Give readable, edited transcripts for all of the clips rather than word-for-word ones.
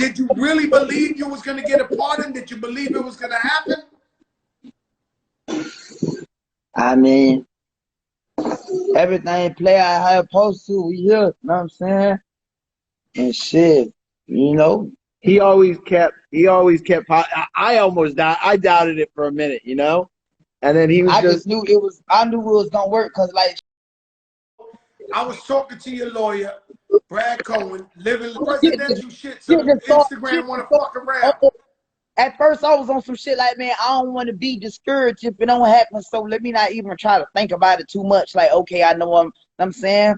did you really believe you was gonna get a pardon? Did you believe it was gonna happen? I mean, everything play out how it's supposed to. We here, you know what I'm saying? And shit, you know. He always kept. I almost died. I doubted it for a minute, you know. And then he was I just knew it was. I knew it was gonna work because, like, I was talking to your lawyer, Brad Cohen, living the presidential shit. So Instagram want to fuck around. At first, I was on some shit like, man, I don't want to be discouraged if it don't happen. So let me not even try to think about it too much. Like, okay, I know I'm saying,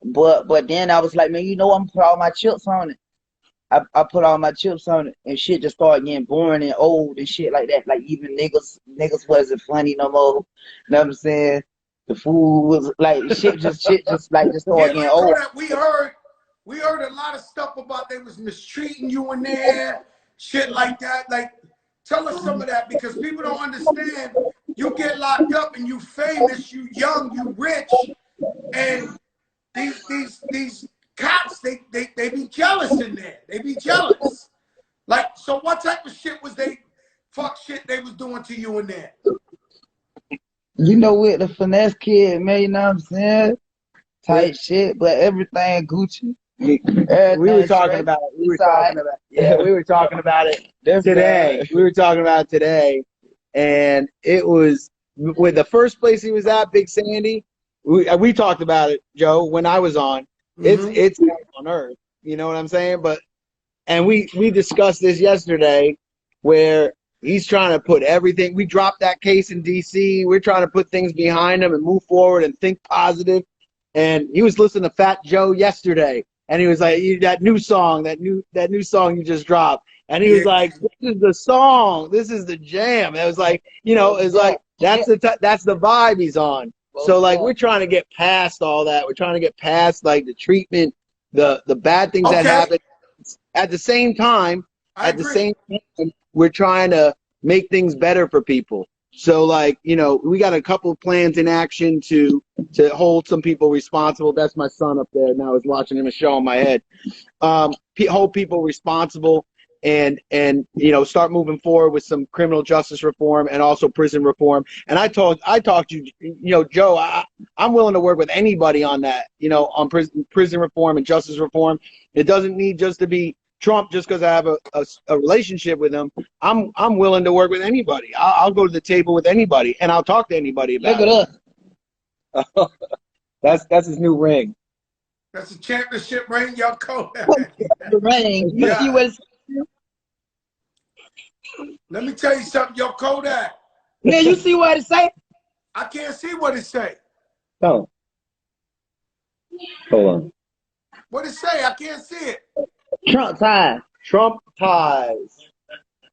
but then I was like, man, you know, I'm gonna put all my chips on it. I put all my chips on it, and shit just started getting boring and old and shit like that. Like, even niggas wasn't funny no more. You know what I'm saying? The food was like shit just started getting old. We heard a lot of stuff about they was mistreating you in there, shit like that. Like, tell us some of that, because people don't understand. You get locked up and you famous, you young, you rich, and these cops, they be jealous in there. They be jealous. Like, so what type of shit was they was doing to you in there? You know, with the finesse kid, man, you know what I'm saying? Tight shit, but everything Gucci. We were talking about it. We were talking about it today. We were talking about it today, and it was with the first place he was at, Big Sandy. We talked about it, Joe, when I was on. It's on earth, you know what I'm saying? And we discussed this yesterday, where he's trying to put everything. We dropped that case in DC. We're trying to put things behind him and move forward and think positive. And he was listening to Fat Joe yesterday, and he was like, that new song you just dropped. And he was like, this is the song. This is the jam. And it was like, you know, it's like, that's the vibe he's on. So, like, we're trying to get past all that. We're trying to get past, like, the treatment, the bad things that happen. At the same time, we're trying to make things better for people. So, like, you know, we got a couple of plans in action to hold some people responsible. That's my son up there now. I was watching him a show in my head. Hold people responsible and you know, start moving forward with some criminal justice reform and also prison reform. And I talked to you know, Joe, I'm willing to work with anybody on that, you know, on prison reform and justice reform. It doesn't need just to be Trump just because I have a relationship with him. I'm willing to work with anybody. I'll go to the table with anybody, and I'll talk to anybody about it. Look at us. That's his new ring. That's a championship ring, y'all call that. The ring. You see what it's... Let me tell you something, yo, Kodak. Yeah, you see what it say? I can't see what it say. Oh. Hold on. What it say? I can't see it. Trump ties. Trump ties.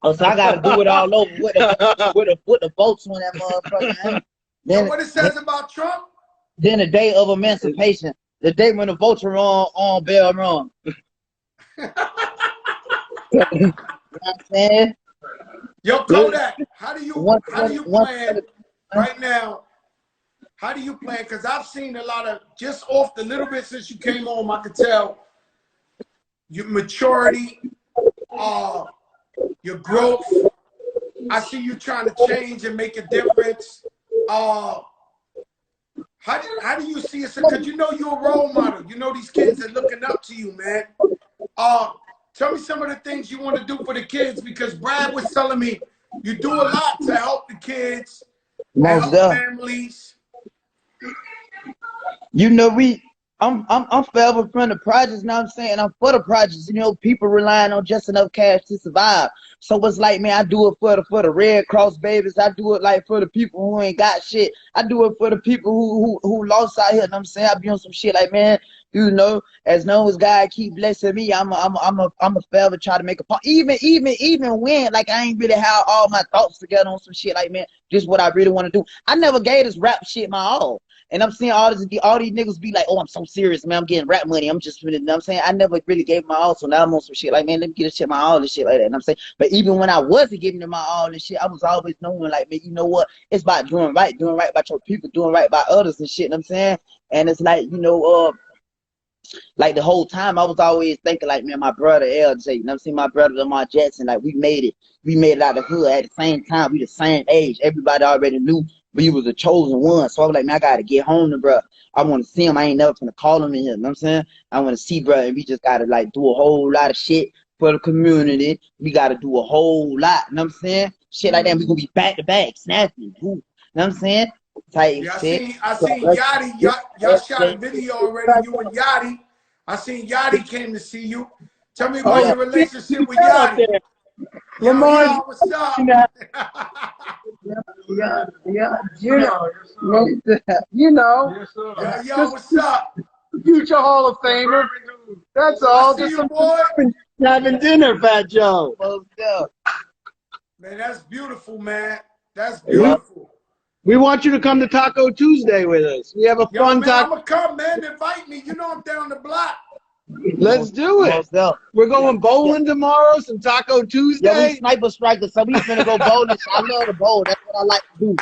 Oh, so I gotta do it all over with the votes on that motherfucker. Then what it says about Trump? Then the day of emancipation, the day when the votes are on Bell Run. You know what I'm saying? Yo, Kodak, how do you plan right now? How do you plan? Because I've seen a lot of, just off the little bit since you came home, I could tell your maturity, your growth. I see you trying to change and make a difference. How do you see it? Because you know you're a role model. You know these kids are looking up to you, man. Tell me some of the things you want to do for the kids, because Brad was telling me you do a lot to help the kids, help families. You know, I'm forever from the projects, you know what I'm saying? I'm for the projects. You know, people relying on just enough cash to survive. So it's like, man, I do it for the Red Cross babies. I do it like for the people who ain't got shit. I do it for the people who lost out here, you know what I'm saying? I be on some shit like, man, you know, as long as God keep blessing me, I'm a forever try to make a point. Even when, like, I ain't really have all my thoughts together on some shit like, man, this is what I really want to do. I never gave this rap shit my all. And I'm seeing all these niggas be like, oh, I'm so serious, man. I'm getting rap money. I'm just, you know what I'm saying? I never really gave my all. So now I'm on some shit like, man, let me get this shit my all and shit like that. And I'm saying, but even when I wasn't giving them my all and shit, I was always knowing, like, man, you know what? It's about doing right by your people, doing right by others and shit. You know what I'm saying? And it's like, you know, like the whole time I was always thinking like, man, my brother LJ, you know what I'm saying? My brother Lamar Jackson, like we made it. We made it out of the hood at the same time. We the same age. Everybody already knew we was the chosen one. So I was like, man, I gotta get home to bro. I want to see him. I ain't never gonna call him in here. You know what I'm saying? I want to see bro, and we just gotta like do a whole lot of shit for the community. We gotta do a whole lot. You know what I'm saying? Shit like that. We gonna be back to back, snapping. Ooh, you know what I'm saying? Type Yeah, shit. I seen Yachty. Y'all shot a video already. You and Yachty. I seen Yachty came to see you. Tell me about your relationship with Yachty. Yo, Lamar, what's up? yeah, you know, Yo, what's up? future Hall of Famer. That's all. I see Just you, some boy. having dinner, Fat Joe. Man, that's beautiful, man. That's beautiful. We want you to come to Taco Tuesday with us. We have a fun man, I'm taco. gonna come, man. Invite me. You know I'm down the block. Let's do it. We're going bowling tomorrow. Some Taco Tuesday. Yeah, we sniper strikers, so we finna go bowling. I love to bowl. That's what I like to do.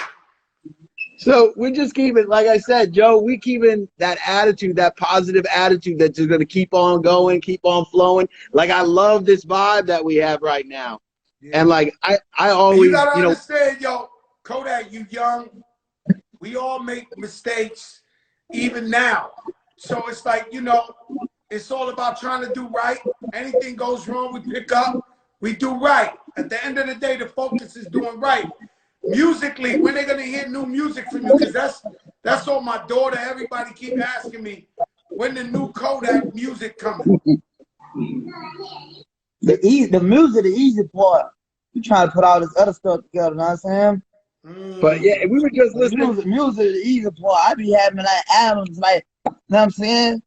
So we just keep it, like I said, Joe, we keeping that attitude, that positive attitude that's just going to keep on going, keep on flowing. Like, I love this vibe that we have right now. Yeah. And like, I always, you gotta understand, yo, Kodak, you young. We all make mistakes, even now. So it's like, you know, it's all about trying to do right. Anything goes wrong, we pick up, we do right. At the end of the day, the focus is doing right. Musically, when they're gonna hear new music from you? Because that's all my daughter, everybody keep asking me, when the new Kodak music coming? The music, the easy part. You trying to put all this other stuff together, you know what I'm saying? But yeah, we were just listening. Music, the easy part. I be having like albums, like, you know what I'm saying?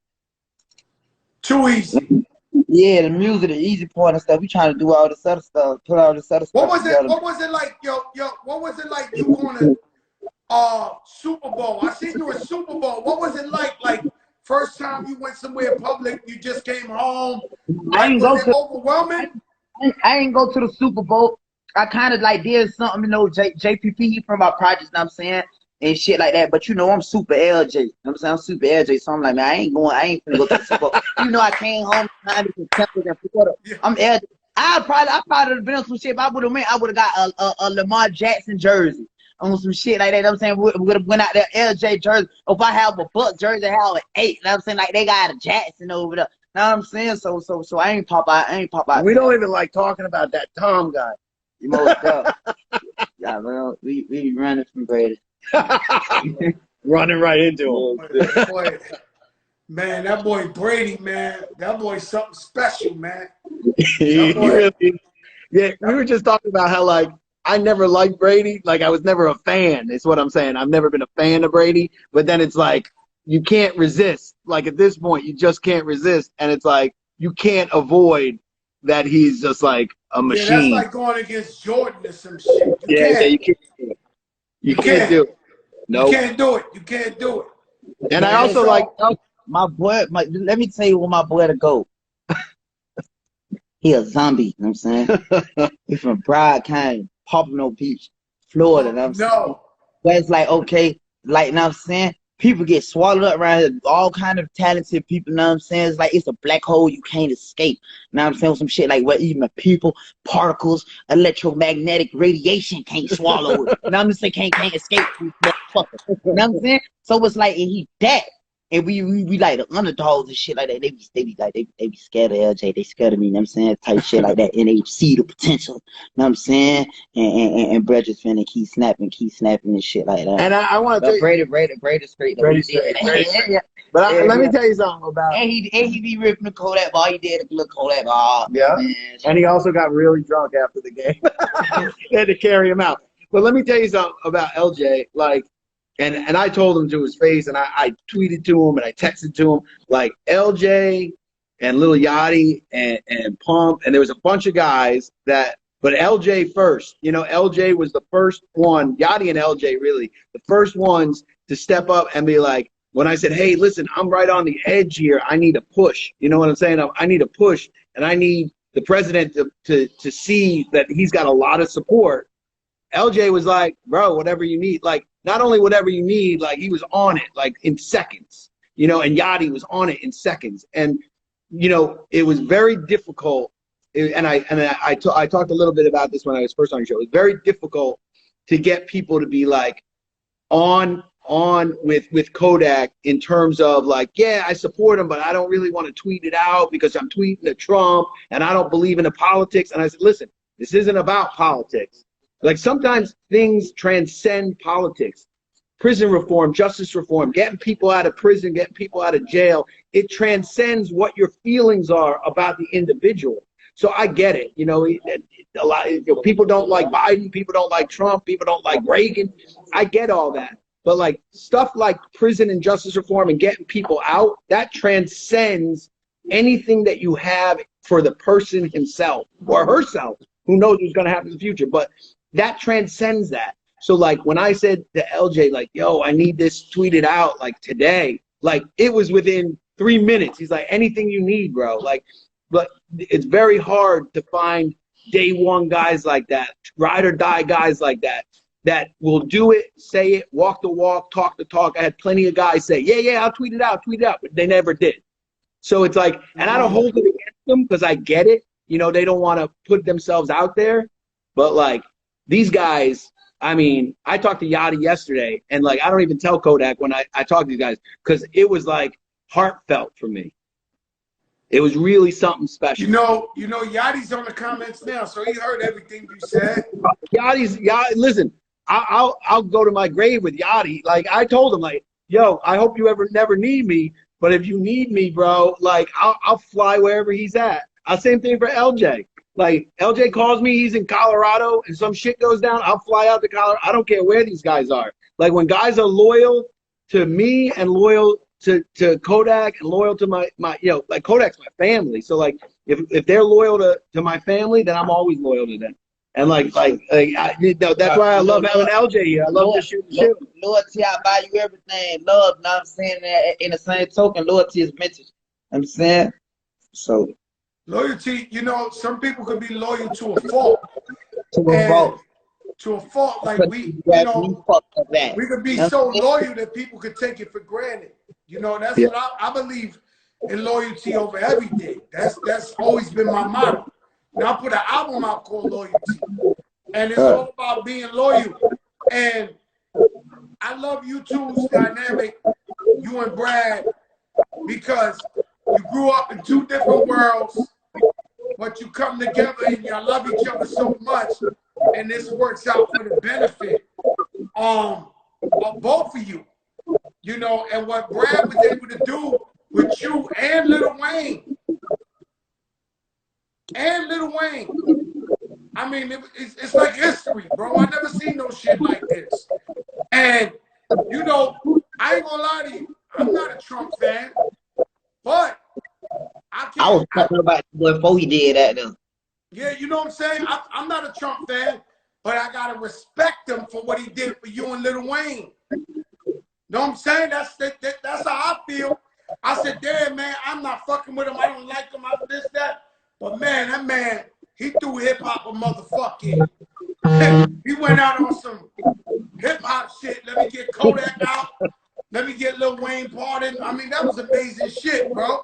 Too easy. Yeah, the music, the easy part and stuff. We trying to do all this other stuff, put all this other stuff together. What was it like, yo, what was it like you going to Super Bowl? I seen you at Super Bowl. What was it like? Like, first time you went somewhere public, you just came home. Like, was it overwhelming? I ain't go to the Super Bowl. I kind of like did something, you know, JPP from my projects, you know what I'm saying? And shit like that. But you know, I'm super LJ. You know what I'm saying? I'm super LJ. So I'm like, man, I ain't finna go to the Super Bowl. You know, I came home trying to contempted and Florida. I'm LJ. I probably have been on some shit. If I would have went, I would have got a Lamar Jackson jersey on some shit like that. You know what I'm saying? Would have went out there LJ jersey. Or if I have a Buck jersey, I have an 8. You know what I'm saying? Like they got a Jackson over there. You know what I'm saying? So I ain't pop out. We don't even like talking about that Tom guy. You know what's up? Yeah, well, we running from Brady. Running right into him. Boy, man, that boy Brady, man, that boy's something special, man. Yeah, we were just talking about how, like, I never liked Brady. Like, I was never a fan, is what I'm saying. I've never been a fan of Brady. But then it's like, you can't resist. Like, at this point, you just can't resist. And it's like, you can't avoid that he's just like a machine. Yeah, that's like going against Jordan or some shit. You can't do it. You can't do it. No, you can't do it. You can't do it. And I also like my boy. Let me tell you where my boy to go. He a zombie. You know what I'm saying? He from Broward County, Pompano Beach, Florida. You know what I'm saying? But it's like, okay, like, you know what I'm saying? People get swallowed up around here, all kind of talented people, you know what I'm saying? It's like it's a black hole you can't escape. You know what I'm saying? Some shit like what even people, particles, electromagnetic radiation can't swallow it. You know what I'm saying? Can't escape these motherfuckers. You know what I'm saying? So it's like, and he that. And we like the underdogs and shit like that. They be scared of LJ. They scared of me, you know what I'm saying? Type shit like that. And they see the potential. You know what I'm saying? And Brett just finna keep snapping and shit like that. And I want to tell you, Brady's straight. But let me tell you something about. And he be ripping the Kodak ball. He did a little Kodak ball. Yeah. Man. And he also got really drunk after the game. They had to carry him out. But let me tell you something about LJ. Like, and I told him to his face, and I tweeted to him, and I texted to him, like, LJ and Lil Yachty and Pump, and there was a bunch of guys that, but LJ first. You know, LJ was the first one, Yachty and LJ really, the first ones to step up and be like, when I said, hey, listen, I'm right on the edge here, I need a push. You know what I'm saying? I need a push, and I need the president to see that he's got a lot of support. LJ was like, bro, whatever you need. Like, not only whatever you need, like, he was on it, like, in seconds. you know, and Yachty was on it in seconds. And, you know, it was very difficult. And I talked a little bit about this when I was first on the show. It was very difficult to get people to be like on with Kodak in terms of like, yeah, I support him, but I don't really want to tweet it out because I'm tweeting at Trump and I don't believe in the politics. And I said, listen, this isn't about politics. Like sometimes things transcend politics. Prison reform, justice reform, getting people out of prison, getting people out of jail, it transcends what your feelings are about the individual. So I get it. You know, a lot, you know, people don't like Biden, people don't like Trump, people don't like Reagan. I get all that. But like stuff like prison and justice reform and getting people out, that transcends anything that you have for the person himself or herself. Who knows what's going to happen in the future? But that transcends that. So like when I said to LJ, like, yo, I need this tweeted out like today, like it was within 3 minutes. He's like, anything you need, bro. Like, but it's very hard to find day one guys like that, ride or die guys like that, that will do it, say it, walk the walk, talk the talk. I had plenty of guys say, yeah, I'll tweet it out, but they never did. So it's like, and I don't hold it against them because I get it. You know, they don't want to put themselves out there. But like these guys, I mean, I talked to Yachty yesterday, and like I don't even tell Kodak when I talk to these guys because it was like heartfelt for me. It was really something special. You know, Yachty's on the comments now, so he heard everything you said. Yachty's, listen, I'll go to my grave with Yachty. Like I told him, like, yo, I hope you never need me, but if you need me, bro, like I'll fly wherever he's at. Same thing for LJ. Like LJ calls me, he's in Colorado, and some shit goes down, I'll fly out to Colorado. I don't care where these guys are. Like when guys are loyal to me and loyal to Kodak and loyal to my you know, like Kodak's my family. So like if they're loyal to my family, then I'm always loyal to them. And like you know, that's why I love having LJ here. I love to shoot shit. Loyalty, I buy you everything. Love, you know what I'm saying? In the same token, loyalty is mental. I'm saying? So loyalty, you know, some people could be loyal to a fault. To a fault, like we, you know, we could be so loyal that people could take it for granted. You know, that's what I believe in, loyalty over everything. That's always been my motto. Now I put an album out called Loyalty, and it's all about being loyal. And I love you two's dynamic, you and Brad, because you grew up in two different worlds, but you come together and you love each other so much, and this works out for the benefit of both of you. You know, and what Brad was able to do with you and Lil Wayne. I mean, it's like history, bro. I never seen no shit like this. And, you know, I ain't gonna lie to you. I'm not a Trump fan, but I was talking about before he did that, though. Yeah, you know what I'm saying? I'm not a Trump fan, but I gotta respect him for what he did for you and Lil Wayne. Know what I'm saying? That's how I feel. I said, damn, man, I'm not fucking with him. I don't like him. I this, that. But, man, that man, he threw hip-hop a motherfucking. He went out on some hip-hop shit. Let me get Kodak out. Let me get Lil Wayne pardoned. I mean, that was amazing shit, bro.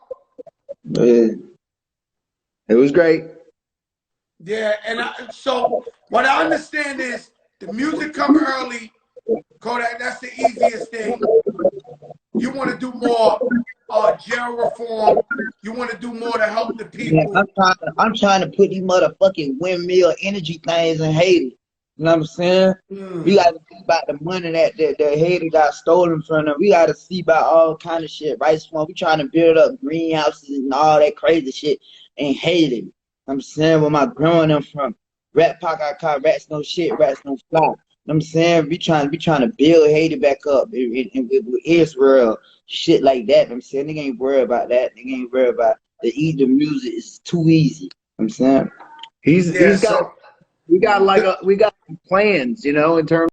Man. It was great. Yeah, and so what I understand is the music come early. Kodak, that's the easiest thing. You want to do more jail reform. You want to do more to help the people. Yeah, I'm trying to put these motherfucking windmill energy things in Haiti. You know what I'm saying? We got to see about the money that Haiti got stolen from them. We got to see about all kind of shit, right? So we trying to build up greenhouses and all that crazy shit in Haiti. You know what I'm saying? Where my growing them from. Rat Pack, I call rats no shit, rats no fly. You know what I'm saying? We trying to build Haiti back up with Israel, shit like that. You know what I'm saying? Nigga ain't worried about that. Nigga ain't worried about the music is too easy. You know what I'm saying? We got plans, you know, in terms